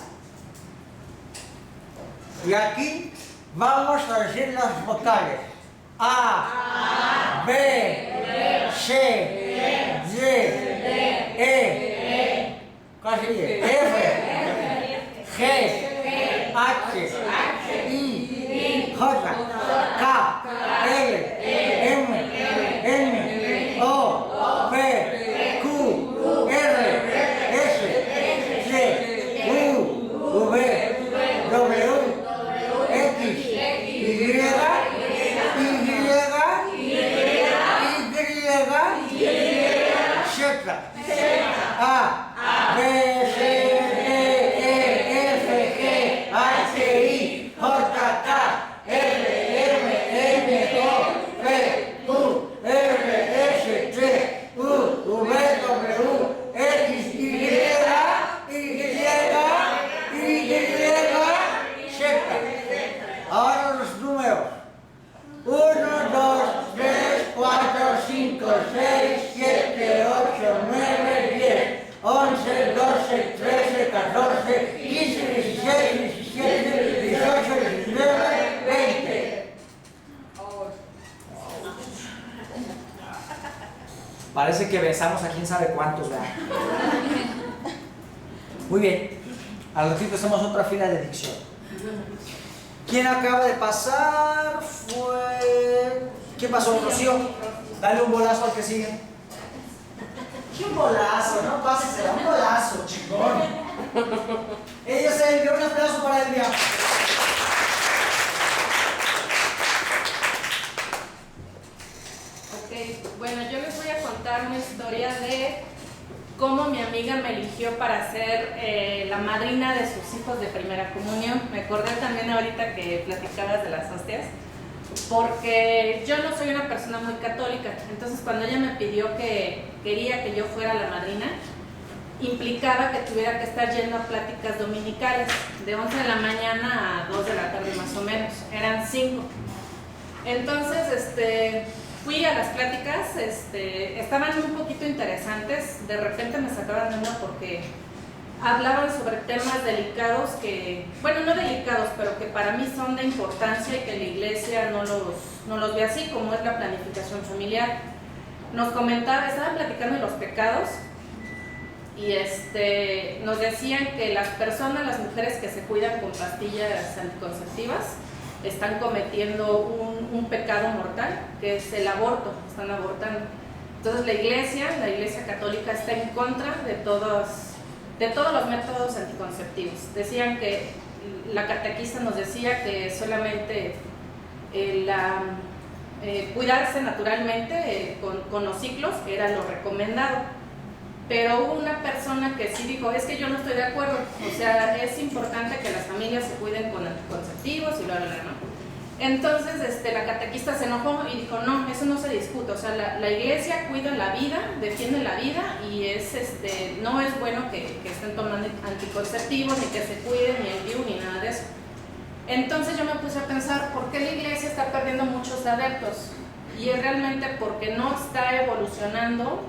Y aquí vamos a decir las vocales. A, B, C, D, E, casi F, G, H, I, J, K, L, M, N, O, P, Q, R, S, T, U, V, W, X, Y, Z, A, B, C, D, E, F, G, H, I, J, K, L, M, N, O, P, Q, R, S, T, U, V, W, X, Y, Z. Ahora los números. 1, 2, 3, 4, 5, 6, 7, 8, 9, 10, 11, 12, 13, 14, 15, 16, 17, 18, 19, 20. Parece que besamos a quién sabe cuántos, ¿verdad? Muy bien. Al ratito hacemos otra fila de dicción. ¿Quién acaba de pasar? ¿Quién pasó? Rocío. Dale un bolazo al que sigue. ¿Qué un bolazo? No pases, será un bolazo, chingón. Ella es Elvia, un aplauso para Elvia. Ok, bueno, yo les voy a contar una historia de cómo mi amiga me eligió para ser la madrina de sus hijos de primera comunión. Me acordé también ahorita que platicabas de las hostias, porque yo no soy una persona muy católica. Entonces cuando ella me pidió que quería que yo fuera la madrina, implicaba que tuviera que estar yendo a pláticas dominicales de 11 de la mañana a 2 de la tarde más o menos, eran 5. Entonces fui a las pláticas, estaban un poquito interesantes, de repente me sacaban de una porque hablaban sobre temas delicados que, bueno, no delicados, pero que para mí son de importancia y que la iglesia no los ve así, como es la planificación familiar. Nos comentaba, estaban platicando de los pecados y nos decían que las personas, las mujeres que se cuidan con pastillas anticonceptivas, están cometiendo un pecado mortal, que es el aborto, están abortando. Entonces la iglesia católica está en contra de todos los métodos anticonceptivos. Decían que, la catequista nos decía que solamente cuidarse naturalmente con los ciclos era lo recomendado. pero hubo una persona que sí dijo, es que yo no estoy de acuerdo, o sea, es importante que las familias se cuiden con anticonceptivos y bla, bla, bla, ¿no? Entonces la catequista se enojó y dijo, no, eso no se discute, o sea, la iglesia cuida la vida, defiende la vida y no es bueno que estén tomando anticonceptivos, ni que se cuiden, ni el DIU, ni nada de eso. Entonces yo me puse a pensar, ¿por qué la iglesia está perdiendo muchos adeptos? Y es realmente porque no está evolucionando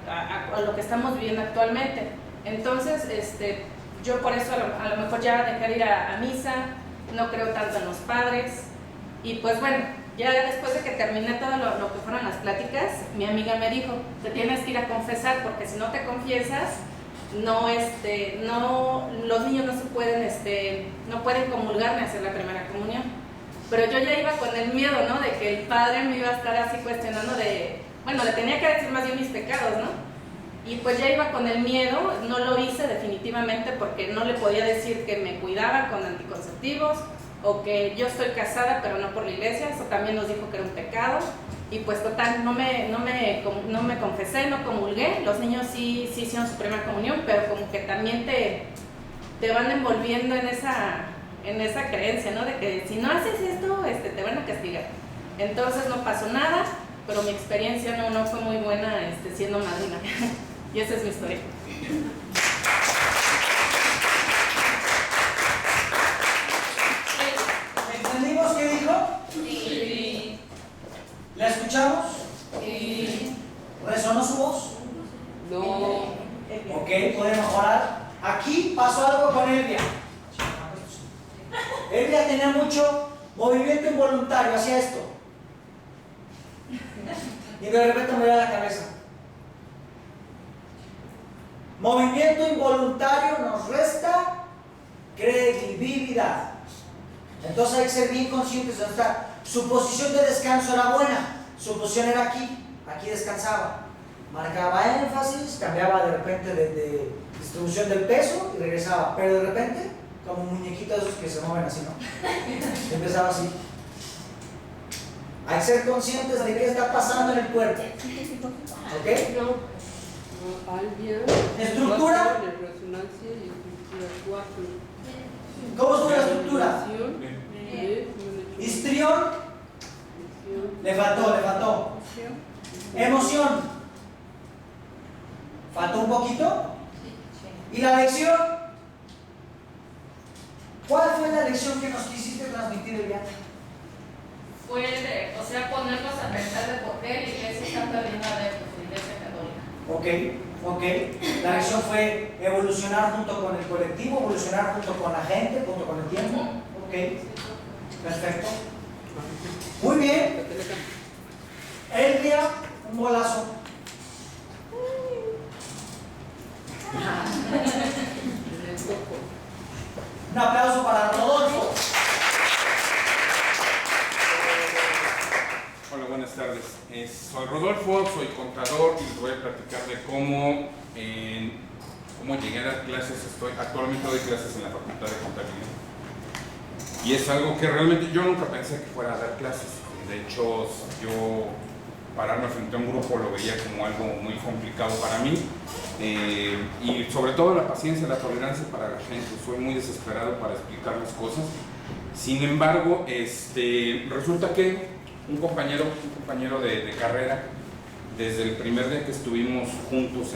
a lo que estamos viviendo actualmente. Entonces, yo por eso a lo mejor ya dejé de ir a misa, no creo tanto en los padres. Y pues bueno, ya después de que terminé todo lo que fueron las pláticas, mi amiga me dijo, te tienes que ir a confesar porque si no te confiesas, los niños no se pueden, no pueden comulgar ni hacer la primera comunión. Pero yo ya iba con el miedo, ¿no? De que el padre me iba a estar así cuestionando le tenía que decir más bien mis pecados, ¿no? Y pues ya iba con el miedo, no lo hice definitivamente porque no le podía decir que me cuidaba con anticonceptivos o que yo estoy casada pero no por la iglesia, eso también nos dijo que era un pecado. Y pues total, no me confesé, no comulgué, los niños sí hicieron su primera comunión, pero como que también te van envolviendo en esa creencia, ¿no? De que si no haces esto, te van a castigar. Entonces no pasó nada, pero mi experiencia no fue muy buena siendo madrina. Y esa es mi historia. ¿Entendimos qué dijo? Sí. ¿La escuchamos? Sí. ¿Resonó su voz? No. Ok, puede mejorar. Aquí pasó algo con Elvia. Elvia tenía mucho movimiento involuntario, hacía esto. Y de repente me da la cabeza. Movimiento involuntario nos resta credibilidad. Entonces hay que ser bien conscientes de dónde está. Su posición de descanso era buena. Su posición era aquí. Aquí descansaba. Marcaba énfasis, cambiaba de repente de distribución del peso y regresaba. Pero de repente, como muñequitos esos que se mueven así, ¿no? Empezaba así. Hay que ser conscientes de qué está pasando en el cuerpo. ¿Ok? No. Albia. ¿Estructura? Resonancia y estructura 4. ¿Cómo estuvo la estructura? Histrión. Le faltó. Emoción. ¿Faltó un poquito? ¿Y la lección? ¿Cuál fue la lección que nos quisiste transmitir el día? Fue ponernos a pensar de por qué la iglesia está perdiendo adeptos, la iglesia católica. Ok. La lección fue evolucionar junto con el colectivo, evolucionar junto con la gente, junto con el tiempo. Ok. Perfecto. Muy bien. Elvia, un golazo. Un aplauso para Rodolfo. Hola, buenas tardes. Soy Rodolfo, soy contador y les voy a platicar de cómo llegué a dar clases. Actualmente doy clases en la Facultad de Contabilidad. Y es algo que realmente yo nunca pensé que fuera a dar clases. De hecho, yo pararme frente a un grupo lo veía como algo muy complicado para mí. Y sobre todo la paciencia, la tolerancia para la gente. Soy muy desesperado para explicar las cosas. Sin embargo, resulta que un compañero de carrera, desde el primer día que estuvimos juntos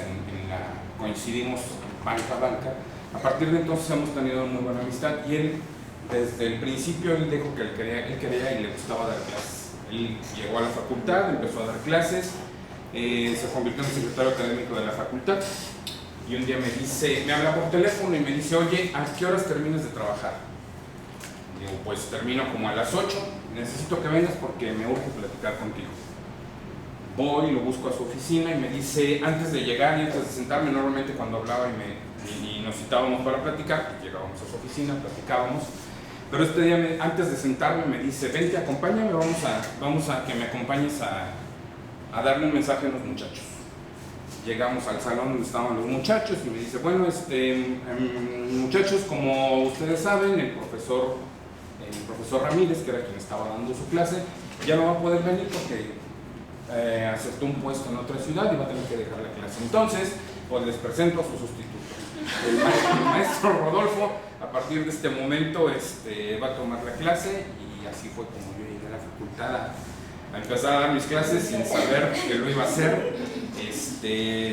coincidimos banca a banca, a partir de entonces hemos tenido muy buena amistad y él, desde el principio, él dijo que él quería y le gustaba dar clases. Él llegó a la facultad, empezó a dar clases, se convirtió en secretario académico de la facultad y un día me habla por teléfono y me dice, oye, ¿a qué horas terminas de trabajar? Digo, pues termino como a las 8, necesito que vengas porque me urge platicar contigo. Voy, lo busco a su oficina y me dice, antes de llegar y antes de sentarme, normalmente cuando hablaba y nos citábamos para platicar, pues llegábamos a su oficina, platicábamos, pero este día antes de sentarme me dice, vente, acompáñame, vamos a que me acompañes a darle un mensaje a los muchachos. Llegamos al salón donde estaban los muchachos y me dice, bueno, muchachos, como ustedes saben, el profesor Ramírez, que era quien estaba dando su clase, ya no va a poder venir porque aceptó un puesto en otra ciudad y va a tener que dejar la clase. Entonces, Pues les presento a su sustituto. El maestro Rodolfo, a partir de este momento, va a tomar la clase, y así fue como yo llegué a la facultad a empezar a dar mis clases sin saber que lo iba a hacer,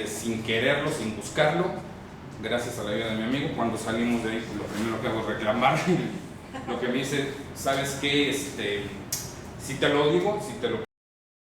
sin quererlo, sin buscarlo, gracias a la ayuda de mi amigo. Cuando salimos de ahí, pues, lo primero que hago es reclamar. Lo que me dice, ¿sabes qué? Si te lo digo, si te lo